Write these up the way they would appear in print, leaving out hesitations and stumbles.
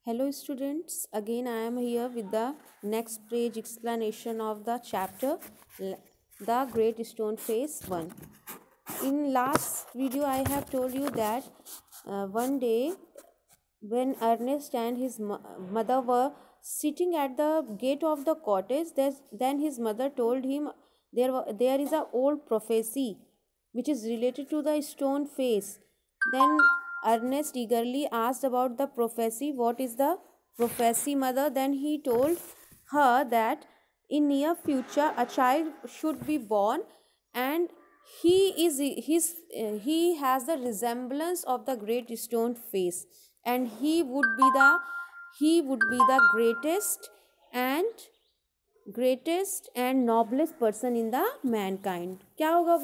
Hello students, again I am here with the next page explanation of the chapter The Great Stone Face 1. In last video I have told you that one day when Ernest and his mother were sitting at the gate of the cottage, then his mother told him there is a old prophecy which is related to the stone face. Then Ernest eagerly asked about the prophecy. What is the prophecy, mother? Then he told her that in near future a child should be born, and he has the resemblance of the great stone face, and he would be the and greatest and noblest person in the mankind. क्या होगा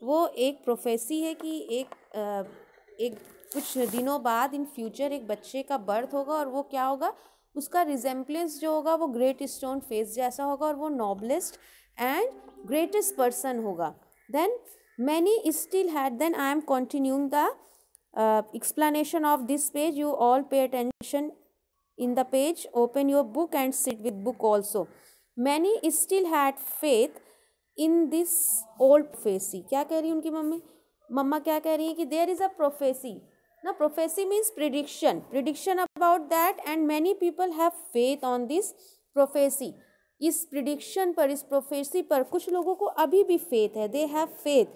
वो एक prophecy है कि एक कुछ दिनों बाद इन फ्यूचर एक बच्चे का बर्थ होगा, और वो क्या होगा, उसका रिजेम्पलेंस जो होगा वो ग्रेट स्टोन फेस जैसा होगा, और वो नॉबलेस्ट एंड ग्रेटेस्ट पर्सन होगा. Then many still had then I am continuing the explanation of this page. You all pay attention in the page, open your book and sit with book also. Many still had faith in this old prophecy. क्या कह रही है उनकी मम्मा क्या कह रही है कि there is a prophecy. Now prophecy means prediction about that, and many people have faith on this prophecy. इस prediction पर, इस prophecy पर कुछ लोगों को अभी भी faith है. They have faith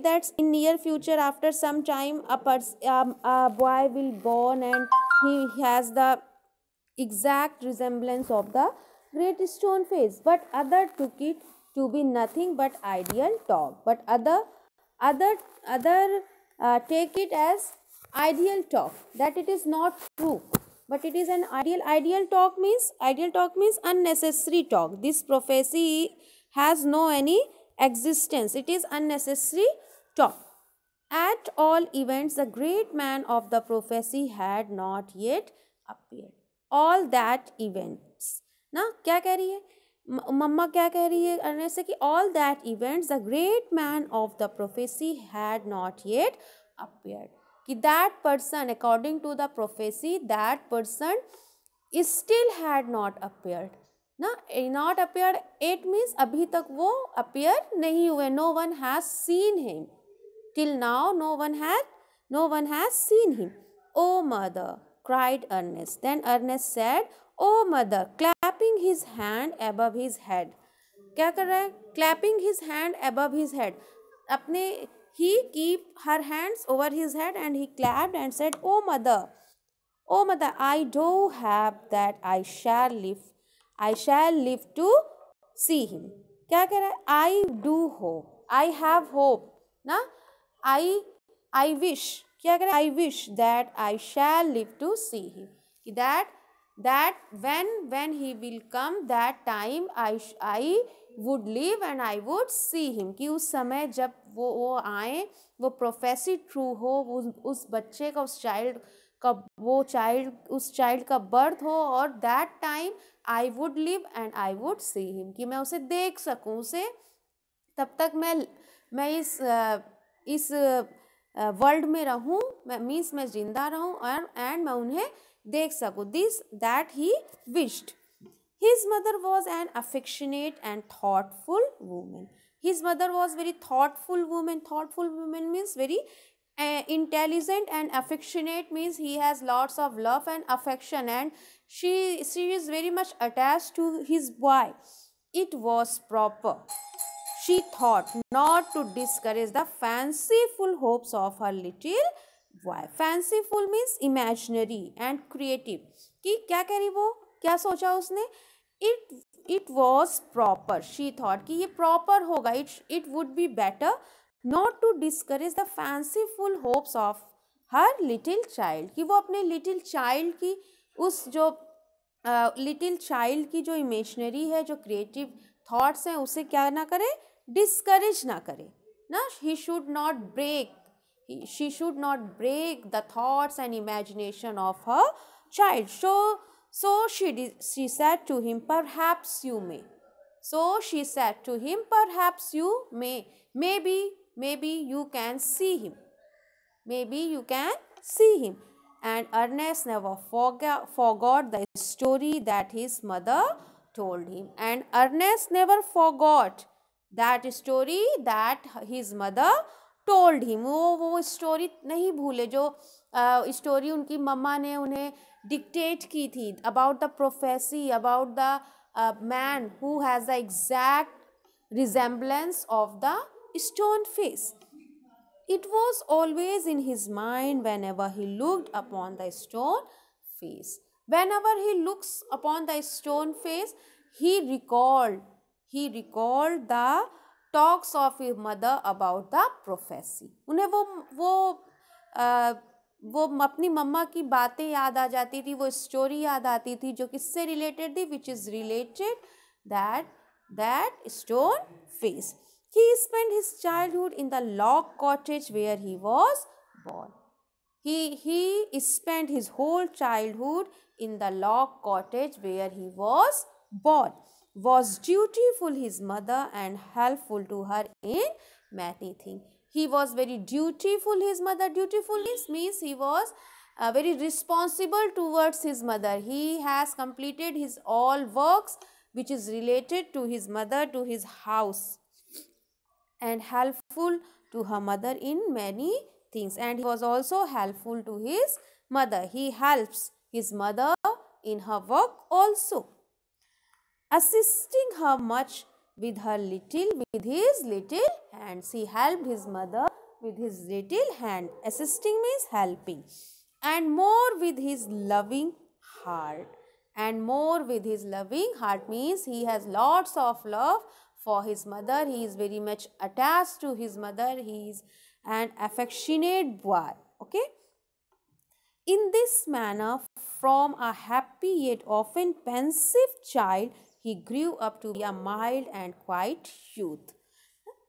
that in near future after some time a boy will born and he has the exact resemblance of the great stone face. But other took it to be nothing but ideal talk. But other take it as ideal talk, that it is not true, but it is an ideal talk means unnecessary talk. This prophecy has no any existence. It is unnecessary talk. At all events, the great man of the prophecy had not yet appeared. All that events. ना क्या कह रही है मम्मा, क्या कह रही है Ernest से कि all that events, the great man of the prophecy had not yet appeared. कि that person, according to the prophecy, that person still had not appeared. ना not appeared, it means अभी तक वो appear नहीं हुए. No one has seen him. Till now, no one has seen him. Oh mother, cried Ernest. Then Ernest said, oh mother, clapping his hand above his head. क्या कर रहा है? Clapping his hand above his head. अपने he keep her hands over his head and he clapped and said, oh mother, I do have that I shall live to see him. क्या कह रहा है? I do hope, I have hope. ना I wish, क्या करें? I wish that I shall live to see him. that when he will come, that time I would live and I would see him. कि उस समय जब वो आए, वो प्रोफेसी ट्रू हो, उस बच्चे का, उस चाइल्ड का बर्थ हो, और that time I would live and I would see him, कि मैं उसे देख सकूं. उसे तब तक मैं इस वर्ल्ड में रहूं, मैं जिंदा रहूं, एंड मैं उन्हें देख सकूं. That he wished. His mother was an affectionate and thoughtful woman. His mother was very thoughtful woman. Thoughtful woman means very intelligent, and affectionate means he has lots of love and affection, and she is very much attached to his boy. It was proper, she thought, not to discourage the fanciful hopes of her little boy. Fanciful means imaginary and creative. कि क्या कह रही वो, क्या सोचा उसने? It was proper, she thought, कि ये proper होगा. It would be better not to discourage the fanciful hopes of her little child. कि वो अपने little child की जो imaginary है, जो creative thoughts हैं, उसे क्या ना करे? Discourage ना करे ना. She should not break the thoughts and imagination of her child. So she said to him, perhaps you may. So she said to him, perhaps you may. Maybe you can see him. and Ernest never forgot the story that his mother told him. And Ernest never forgot that story that his mother told him. वो story नहीं भूले जो story उनकी मम्मा ने उन्हें dictate की थी about the prophecy, about the man who has the exact resemblance of the stone face. It was always in his mind whenever he looked upon the stone face. Whenever he looks upon the stone face, he recalled the talks of his mother about the prophecy. उन्हें वो अपनी मम्मा की बातें याद आ जाती थी, वो story याद आती थी जो किससे रिलेटेड थी, which is related that stone face. He spent his childhood in the log cottage where he was born. He spent his whole childhood in the log cottage where he was born. Was dutiful his mother and helpful to her in many things. He was very dutiful his mother. Dutiful means he was very responsible towards his mother. He has completed his all works which is related to his mother, to his house, and helpful to her mother in many things. And he was also helpful to his mother. He helps his mother in her work also, assisting her much with his little hands. He helped his mother with his little hand. Assisting means helping. And more with his loving heart. And more with his loving heart means he has lots of love for his mother. He is very much attached to his mother. He is an affectionate boy. Okay. In this manner, from a happy yet often pensive child, he grew up to be a mild and quiet youth.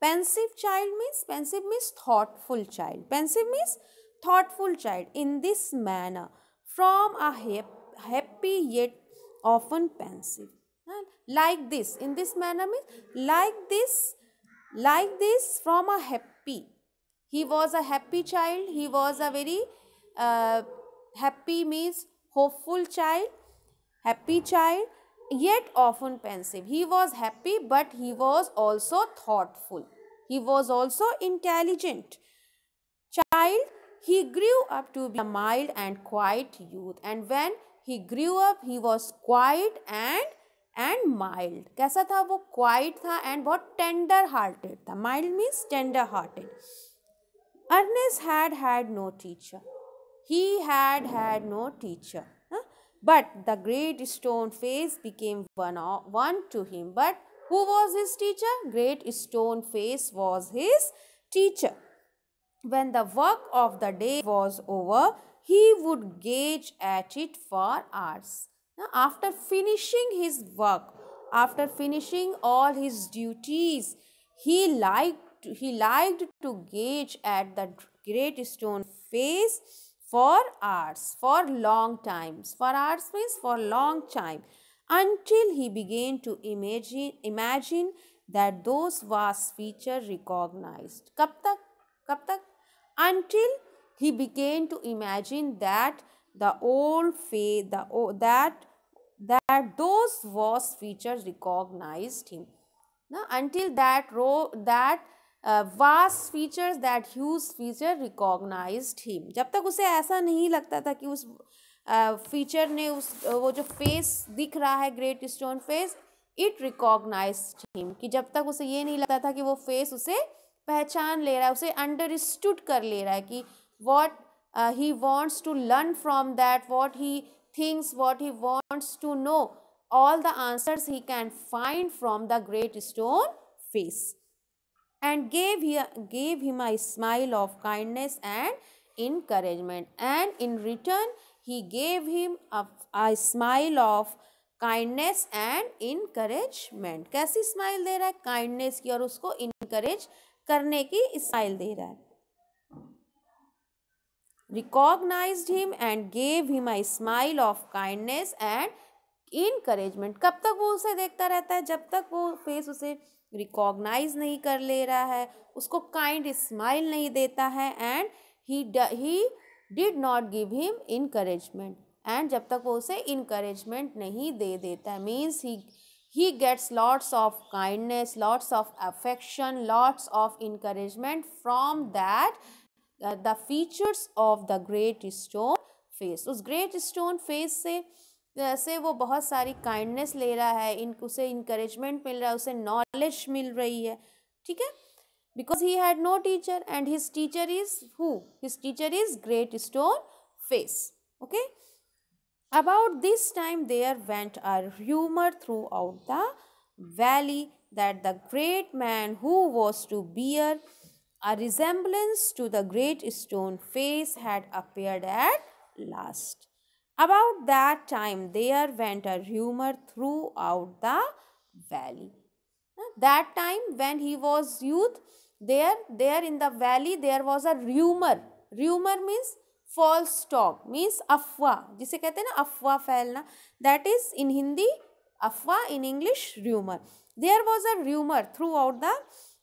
Pensive means thoughtful child. Pensive means thoughtful child. In this manner, from a happy yet often pensive. Like this. In this manner means like this from a happy. He was a happy child. He was a very happy means hopeful child, happy child, yet often pensive. He was happy, but he was also thoughtful. He was also intelligent child. He grew up to be a mild and quiet youth. And when he grew up, he was quiet and mild. कैसा था वो? Quiet था and बहुत tender hearted था. Mild means tender hearted. Ernest had no teacher. He had no teacher. But the great stone face became one to him. But who was his teacher? Great stone face was his teacher. When the work of the day was over, he would gaze at it for hours. Now, after finishing his work, after finishing all his duties, he liked to gaze at the great stone face for hours, for long times. For hours means for long time, until he began to imagine that those vast features recognized. कब तक? Until he began to imagine that the old face, that those vast features recognized him. Now, until that vast features, that huge feature recognized him. जब तक उसे ऐसा नहीं लगता था कि उस फीचर ने वो जो फेस दिख रहा है great stone face, it recognised him, कि जब तक उसे ये नहीं लगता था कि वो फेस उसे पहचान ले रहा है, उसे अंडरस्टूड कर ले रहा है कि what he wants to learn from that, what he thinks, what he wants to know, all the answers he can find from the great stone face, and gave him a smile of kindness and encouragement. And in return, he gave him a smile of kindness and encouragement. कैसी smile दे रहा है? Kindness की और उसको encourage करने की smile दे रहा है. Recognised him and give him a smile of kindness and encouragement. कब तक वो उसे देखता रहता है? जब तक वो फेस उसे रिकॉग्नाइज नहीं कर ले रहा है, उसको काइंड स्माइल नहीं देता है, and he did not give him encouragement. And जब तक वो उसे encouragement नहीं दे देता है, means he gets lots of kindness, lots of affection, lots of encouragement from that the features of the great stone face. उस great stone face से वो बहुत सारी kindness ले रहा है, उसे encouragement मिल रहा है, उसे knowledge मिल रही है, ठीक है, because he had no teacher and his teacher is who? His teacher is great stone face. Okay. About this time there went a rumor throughout the valley that the great man who was to bear a resemblance to the great stone face had appeared at last. About that time there went a rumor throughout the valley. That time when he was youth, there in the valley there was a rumor. Rumor means false talk, means अफवाह, जिसे कहते हैं ना अफवाह फैलना, that is in Hindi अफवाह, in English rumor. There was a rumor throughout the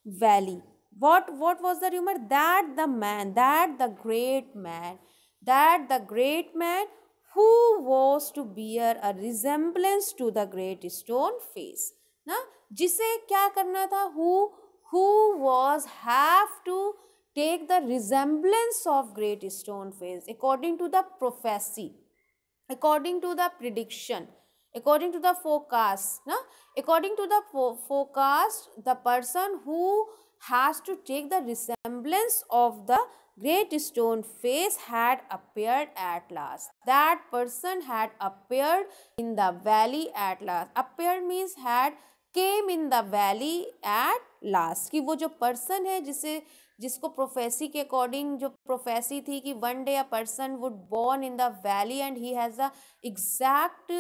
valley. What was the rumor? That the great man who was to bear a resemblance to the great stone face, ना, जिसे क्या करना था, who was have to take the resemblance of great stone face according to the prophecy, according to the prediction, according to the forecast, na? According to the forecast, the person who has to take the resemblance of the great stone face had appeared at last. That person had appeared in the valley at last. Appeared means had came in the valley at last. कि वो जो person है जिसको prophecy के according जो prophecy थी कि one day a person would born in the valley and he has the exact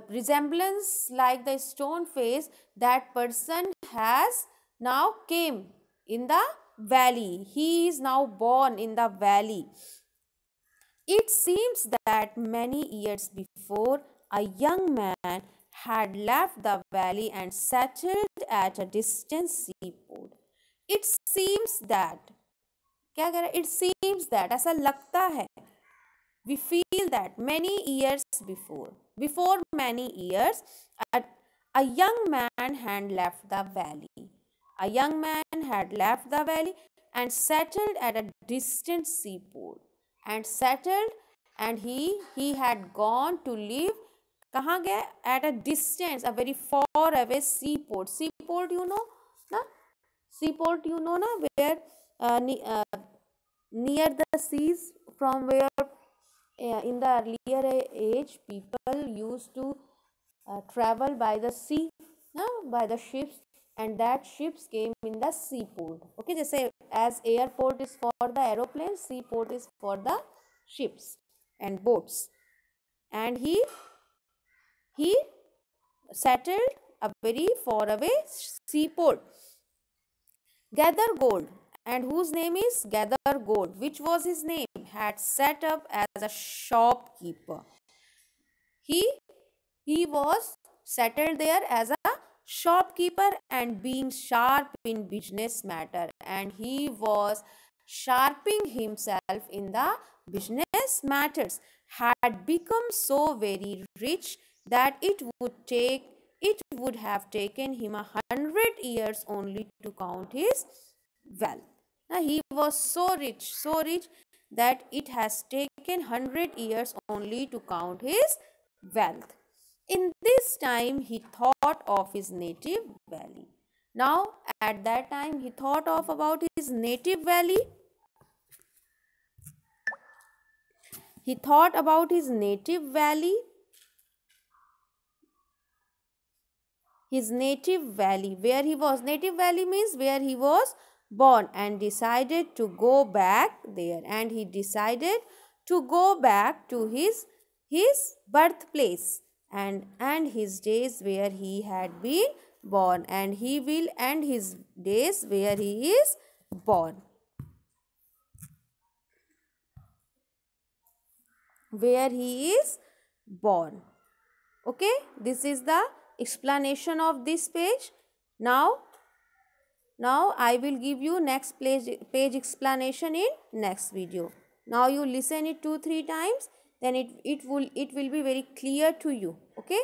resemblance like the stone face, that person has now came in the valley. He is now born in the valley. It seems that many years before, a young man had left the valley and settled at a distant seaport. It seems that, क्या कह रहा है? It seems that, ऐसा लगता है, we feel that many years before many years, a young man had left the valley. A young man had left the valley and settled at a distant seaport. And he had gone to live, कहाँ गया? At a distance, a very far away seaport. Seaport, you know, ना? Seaport, you know, na, where near the seas, from where in the earlier age people used to travel by the sea, by the ships, and that ships came in the seaport. Okay, जैसे as airport is for the aeroplane, seaport is for the ships and boats. And he settled a very far away seaport. Gather Gold, and whose name is Gather Gold, which was his name, had set up as a shopkeeper. He was settled there as a shopkeeper and being sharp in business matter, and he was sharpening himself in the business matters, had become so very rich that it would have taken him 100 years only to count his wealth. Now he was so rich that it has taken 100 years only to count his wealth. In this time he thought of his native valley. Now at that time he thought of about his native valley. He thought about his native valley. His native valley, where he was. Native valley means where he was born, and decided to go back there. And he decided to go back to his birthplace and his days where he had been born, and he will end his days where he is born. Where he is born. Okay, this is the explanation of this page. Now I will give you next page explanation in next video. Now you listen it 2-3 times, then it will be very clear to you. Okay.